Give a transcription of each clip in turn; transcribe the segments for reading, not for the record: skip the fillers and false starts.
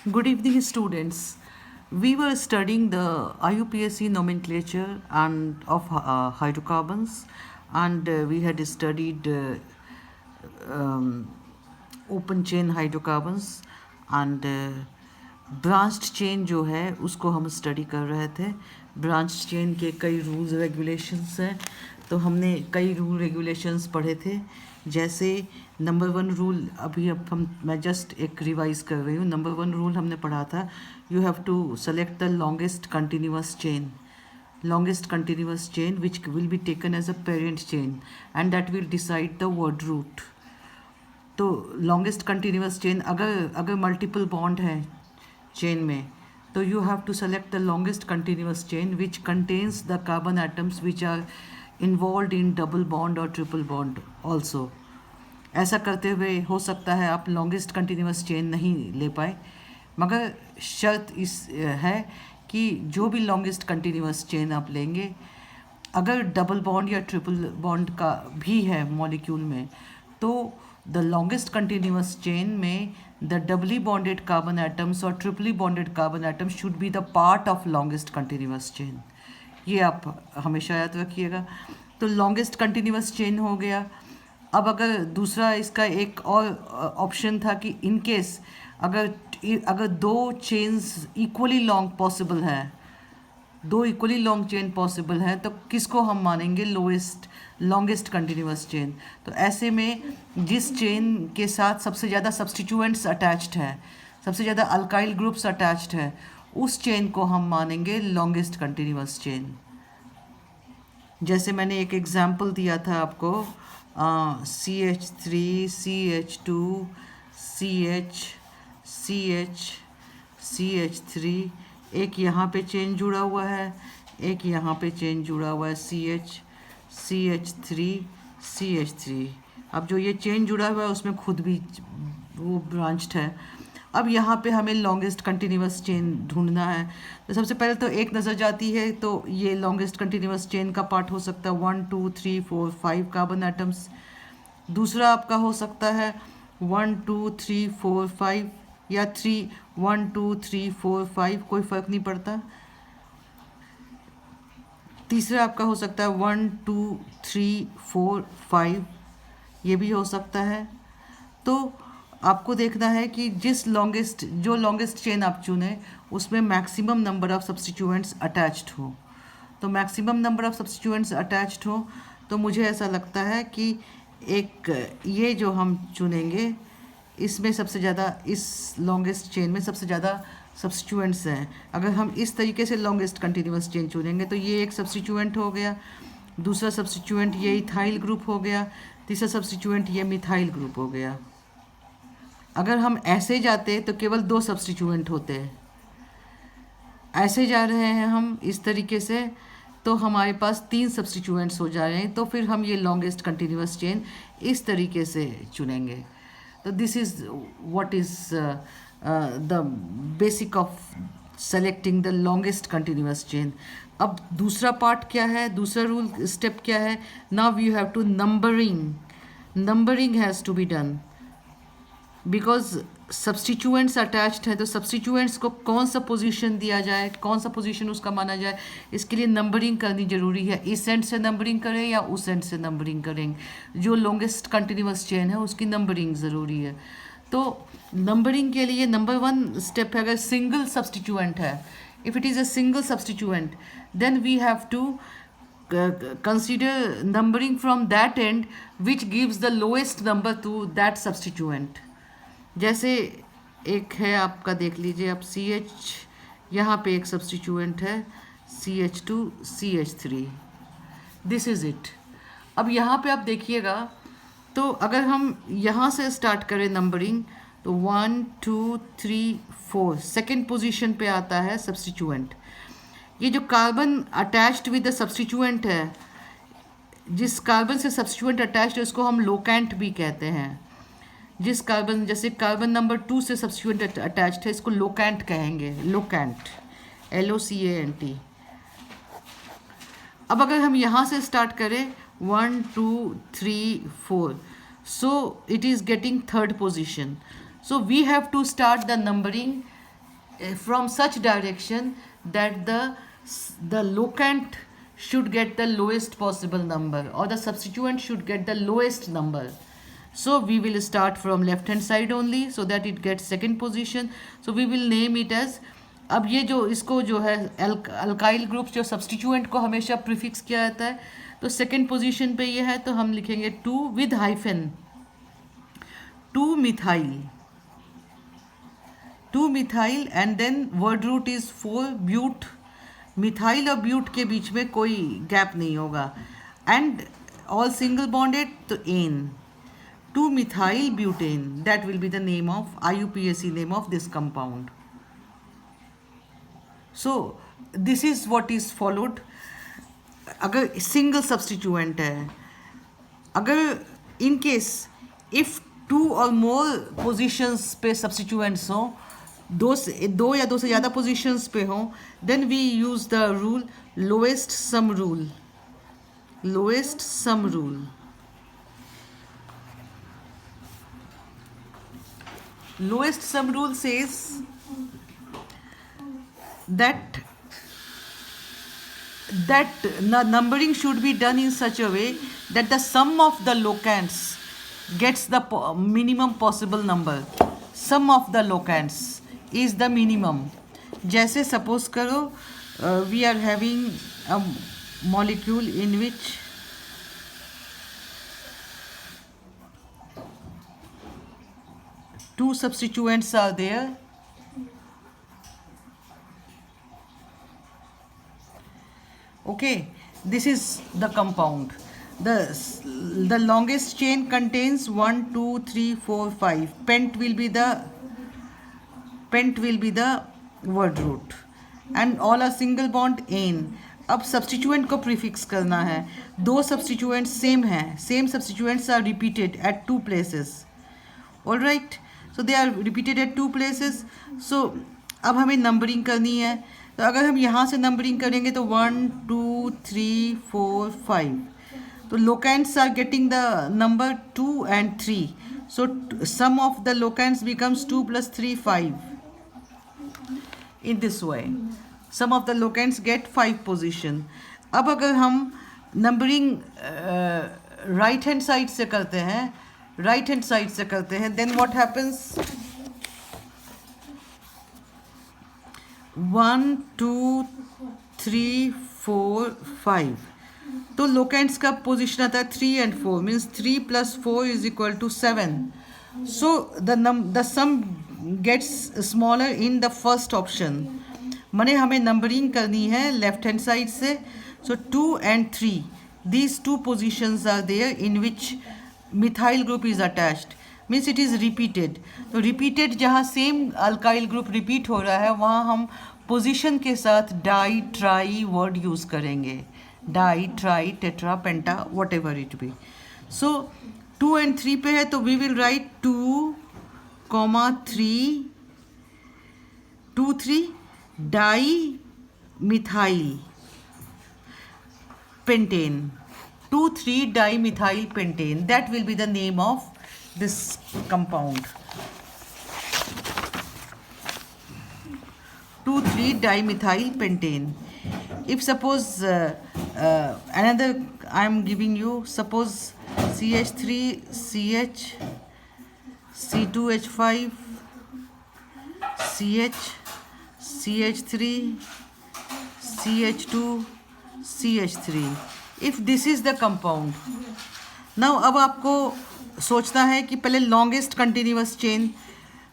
Good evening, students. We were studying the IUPAC nomenclature and of hydrocarbons, and we had studied um, open chain hydrocarbons and branched chain जो है उसको हम study कर रहे थे। Branched chain के कई रूल्स रेगुलेशंस हैं, तो हमने कई रूल रेगुलेशंस पढ़े थे। जैसे नंबर 1 रूल अभी अब मैं जस्ट एक रिवाइज कर रही हूँ। नंबर 1 रूल हमने पढ़ा था, you have to select the longest continuous chain, longest continuous chain which will be taken as a parent chain and that will decide the word root। तो longest continuous chain अगर multiple bond है chain में, तो you have to select the longest continuous chain which contains the carbon atoms which are involve in double bond और triple bond also. ऐसा करते हुए हो सकता है आप लॉन्गेस्ट कंटिन्यूअस चेन नहीं ले पाए, मगर शर्त इस है कि जो भी लॉन्गेस्ट कंटिन्यूअस चेन आप लेंगे, अगर डबल बॉन्ड या ट्रिपल बॉन्ड का भी है मॉलिक्यूल में, तो द लॉन्गेस्ट कंटिन्यूअस चेन में the doubly bonded carbon atoms और triply bonded carbon atoms should be the part of longest continuous chain. ये आप हमेशा याद रखिएगा। तो लॉन्गेस्ट कंटिन्यूअस चेन हो गया। अब अगर दूसरा इसका एक और ऑप्शन था कि इन केस अगर दो चेन्स इक्वली लॉन्ग पॉसिबल है, दो इक्वली लॉन्ग चेन पॉसिबल है, तो किसको हम मानेंगे लॉन्गेस्ट कंटिन्यूअस चेन। तो ऐसे में जिस चेन के साथ सबसे ज़्यादा सब्स्टिट्यूएंट्स अटैच्ड है, सबसे ज़्यादा अल्काइल ग्रुप्स अटैच्ड है, उस चेन को हम मानेंगे लॉन्गेस्ट कंटिन्यूअस चेन। जैसे मैंने एक एग्जाम्पल दिया था आपको, CH3 CH2 CH CH CH3, एक यहाँ पे चेन जुड़ा हुआ है, एक यहाँ पे चेन जुड़ा हुआ है CH CH3 CH3। अब जो ये चेन जुड़ा हुआ है उसमें खुद भी वो ब्रांच्ड है। अब यहाँ पे हमें लॉन्गेस्ट कंटिन्यूअस चेन ढूंढना है। तो सबसे पहले तो एक नज़र जाती है, तो ये लॉन्गेस्ट कंटिन्यूअस चेन का पार्ट हो सकता है 1 2 3 4 5 कार्बन एटम्स। दूसरा आपका हो सकता है 1 2 3 4 5 या 3 1 2 3 4 5, कोई फ़र्क नहीं पड़ता। तीसरा आपका हो सकता है 1 2 3 4 5, ये भी हो सकता है। तो आपको देखना है कि जो लॉन्गेस्ट चेन आप चुने उसमें maximum number of substituents attached हो। तो maximum number of substituents attached हो, तो मुझे ऐसा लगता है कि एक ये जो हम चुनेंगे, इसमें सबसे ज़्यादा, इस लॉन्गेस्ट चेन में सबसे ज़्यादा सब्स्टिट्यूएंट्स हैं। अगर हम इस तरीके से लॉन्गेस्ट कंटिन्यूअस चेन चुनेंगे तो ये एक सब्स्टिट्यूएंट हो गया, दूसरा सब्स्टिट्यूएंट ये इथाइल ग्रुप हो गया, तीसरा सब्स्टिट्यूएंट ये मिथाइल ग्रुप हो गया। अगर हम ऐसे जाते तो केवल 2 सब्स्टिट्यूएंट होते हैं। ऐसे जा रहे हैं हम इस तरीके से, तो हमारे पास 3 सब्स्टिट्यूएंट्स हो जा रहे हैं, तो फिर हम ये लॉन्गेस्ट कंटिन्यूअस चेन इस तरीके से चुनेंगे। तो this is what is the basic of selecting the longest continuous chain. अब दूसरा पार्ट क्या है, दूसरा रूल स्टेप क्या है? Now you have to numbering has to be done, because substituents attached है, तो सब्स्टिट्यूएंट्स को कौन सा पोजीशन दिया जाए, कौन सा पोजीशन उसका माना जाए, इसके लिए नंबरिंग करनी ज़रूरी है। इस एंड से नंबरिंग करें या उस एंड से नंबरिंग करें, जो लॉन्गेस्ट कंटिन्यूअस चेन है उसकी नंबरिंग ज़रूरी है। तो नंबरिंग के लिए नंबर 1 स्टेप है, अगर सिंगल सब्स्टिट्यूएंट है, if it is a single substituent, then we have to consider numbering from that end which gives the lowest number to that substituent। जैसे एक है आपका, देख लीजिए आप, CH, यहाँ पे एक सब्स्टिट्यूएंट है CH2 CH3, this is it. अब यहाँ पे आप देखिएगा, तो अगर हम यहाँ से स्टार्ट करें नंबरिंग, तो 1 2 3 4 सेकेंड पोजीशन पे आता है सब्स्टिट्यूएंट। ये जो carbon attached with the substituent है, जिस कार्बन से सब्स्टिट्यूएंट अटैच्ड है उसको हम लोकेंट भी कहते हैं। जिस कार्बन, जैसे कार्बन नंबर 2 से सब्स्टिट्यूएंट अटैच्ड है, इसको लोकेंट कहेंगे, लोकेंट, LOCANT। अब अगर हम यहाँ से स्टार्ट करें 1 2 3 4, so it is getting third position, so we have to start the numbering from such direction that the locant should get the lowest possible number, or the substituent should get the lowest number. So we will start from left hand side only, so that it gets second position. So we will name it as, अब ये जो इसको जो है alkyl groups जो substituent को हमेशा prefix किया जाता है, तो सेकेंड पोजीशन पे ये है, तो हम लिखेंगे 2 with hyphen 2 methyl and then word root is 4 but. Methyl और ब्यूट के बीच में कोई गैप नहीं होगा, एंड ऑल सिंगल बॉन्डेड, तो n 2 methyl butane. That will be the name of IUPAC name of this compound. So this is what is followed. अगर single substituent है, अगर इन केस इफ 2 और मोर पोजिशंस पे substituents हों, दो या दो से ज़्यादा पोजीशंस पे हों, then we use the rule lowest sum rule. Lowest sum rule. Lowest sum rule says that numbering should be done in such a way that the sum of the locants gets the minimum possible number. Sum of the locants is the minimum. जैसे suppose करो we are having a molecule in which two substituents are there. Okay, this is the compound. The longest chain contains 1 2 3 4 5. Pent will be the word root, and all are single bond ane. अब substituent को prefix करना है. दो substituents same हैं. Same substituents are repeated at 2 places. All right, so they are repeated at 2 places. So अब हमें numbering करनी है. तो अगर हम यहाँ से नंबरिंग करेंगे तो 1 2 3 4 5. तो locants are getting the number 2 and 3. So sum of the locants becomes 2 + 3 5. In this way sum of the locants get 5 position. अब अगर हम नंबरिंग राइट हैंड साइड से करते हैं, देन व्हाट हैपन्स? 1 2 3 4 5. तो लोकेंट्स का पोजीशन आता है 3 and 4, means 3 + 4 = 7. So the sum gets smaller in the first option. माने हमें नंबरिंग करनी है लेफ्ट हैंड साइड से. सो 2 and 3, these 2 positions are there in which methyl group is attached. Means it is repeated. तो repeated जहाँ same alkyl group repeat हो रहा है, वहाँ हम पोजीशन के साथ डाई ट्राई वर्ड यूज़ करेंगे. Di tri tetra penta whatever it be. So 2 and 3 पे है, तो we will write 2, 3 2 3 di methyl pentane. 2 3 di methyl pentane. That will be the name of this compound. 2 3 dimethyl pentane. If suppose another I am giving you, suppose CH3 CH C2H5 CH CH3 CH2 CH3. If this is the compound, now अब आपको सोचना है कि पहले longest continuous chain.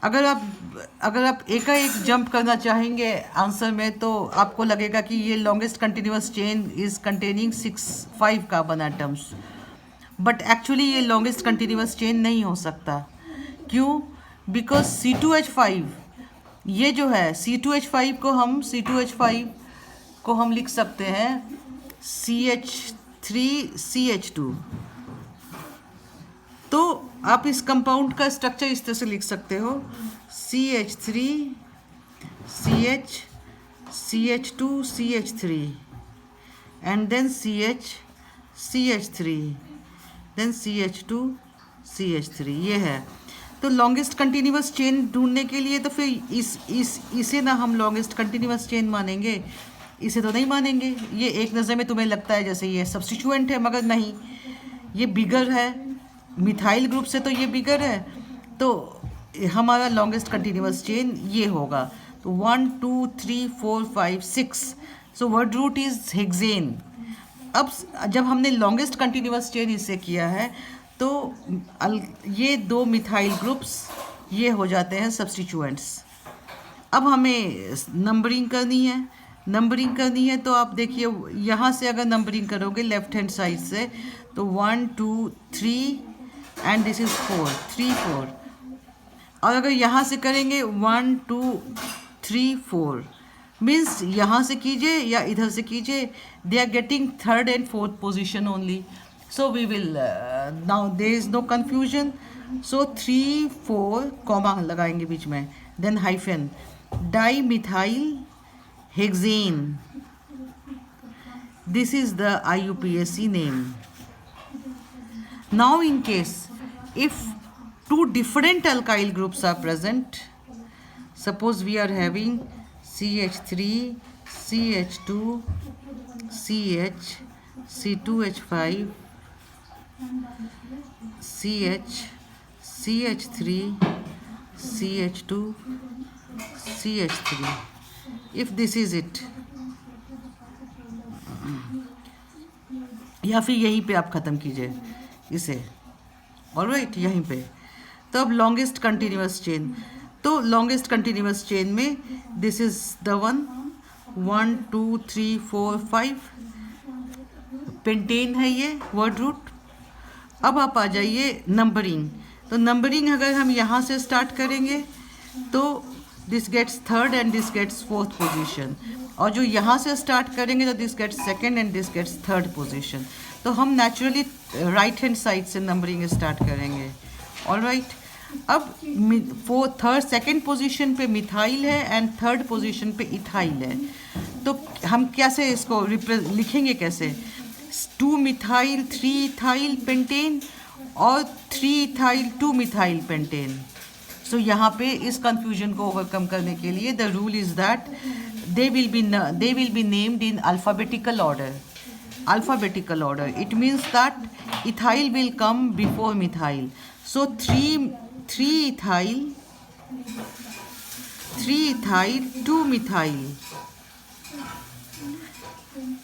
अगर आप एकाएक jump करना चाहेंगे आंसर में, तो आपको लगेगा कि ये longest continuous chain is containing 5 carbon atoms. But actually ये लॉन्गेस्ट कंटिन्यूअस चेन नहीं हो सकता. क्यों? बिकॉज C2H5 ये जो है C2H5 को हम लिख सकते हैं CH3CH2. तो आप इस कंपाउंड का स्ट्रक्चर इस तरह से लिख सकते हो CH3 CH CH2 CH3 and then CH CH3 then CH2 CH3. ये है. तो लॉन्गेस्ट कंटिन्यूअस चेन ढूंढने के लिए तो फिर इसे ना हम लॉन्गेस्ट कंटिन्यूअस चेन मानेंगे, इसे तो नहीं मानेंगे। ये एक नज़र में तुम्हें लगता है जैसे ये सब्स्टिट्यूएंट है, मगर नहीं, ये बिगर है, मिथाइल ग्रुप से तो ये बिगर है, तो हमारा लॉन्गेस्ट कंटिन्यूअस चेन ये होगा। तो 1 2 3 4 5 6, so word root is hexane. अब जब हमने लॉन्गेस्ट कंटिन्यूअस चेन इससे किया है तो ये दो मिथाइल ग्रुप्स ये हो जाते हैं सब्स्टिट्यूएंट्स। अब हमें नंबरिंग करनी है तो आप देखिए यहाँ से अगर नंबरिंग करोगे लेफ्ट हैंड साइड से तो 1 2 3 एंड दिस इज़ 4 3 4, और अगर यहाँ से करेंगे 1 2 3 4, मीन्स यहाँ से कीजिए या इधर से कीजिए, they are getting third and fourth position only. So we will now there is no confusion. So 3 4 comma लगाएंगे बीच में, then hyphen, di methyl hexane, this is the IUPAC name. Now in case if two different alkyl groups are present, suppose we are having CH3 CH2 CH C2H5 CH CH3 CH2 CH3, if this is it, या फिर यहीं पे आप ख़त्म कीजिए इसे, alright, यहीं पे। तो अब लॉन्गेस्ट कंटिन्यूअस चेन, तो लॉन्गेस्ट कंटिन्यूअस चेन में दिस इज द 1 2 3 4 5 पेंटेन है ये वर्ड रूट। अब आप आ जाइए नंबरिंग, तो नंबरिंग अगर हम यहाँ से स्टार्ट करेंगे तो this gets third and this gets fourth position, और जो यहाँ से स्टार्ट करेंगे तो this gets second and this gets third position. तो हम नेचुरली राइट हैंड साइड से नंबरिंग स्टार्ट करेंगे, ऑलराइट। अब सेकंड पोजीशन पे मिथाइल है एंड थर्ड पोजीशन पे इथाइल है, तो हम कैसे इसको लिखेंगे कैसे, 2 मिथाइल 3 इथाइल पेंटेन और 3 इथाइल 2 मिथाइल पेंटेन। सो यहाँ पे इस कंफ्यूजन को ओवरकम करने के लिए the rule is that they will be named in alphabetical order. It means that ethyl will come before methyl. So 3 ethyl 2 methyl,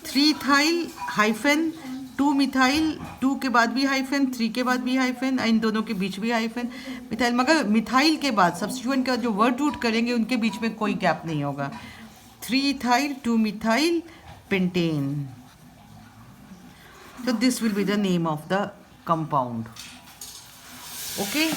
3 ethyl hyphen 2 methyl, 2 के बाद भी हाइफन, 3 के बाद भी हाइफन, इन दोनों के बीच भी हाइफन मिथाइल, मगर मिथाइल के बाद सब्स्टिट्यूएंट का जो वर्ड रूट करेंगे उनके बीच में कोई गैप नहीं होगा। 3 ethyl 2 methyl pentane. So this will be the name of the compound. Okay.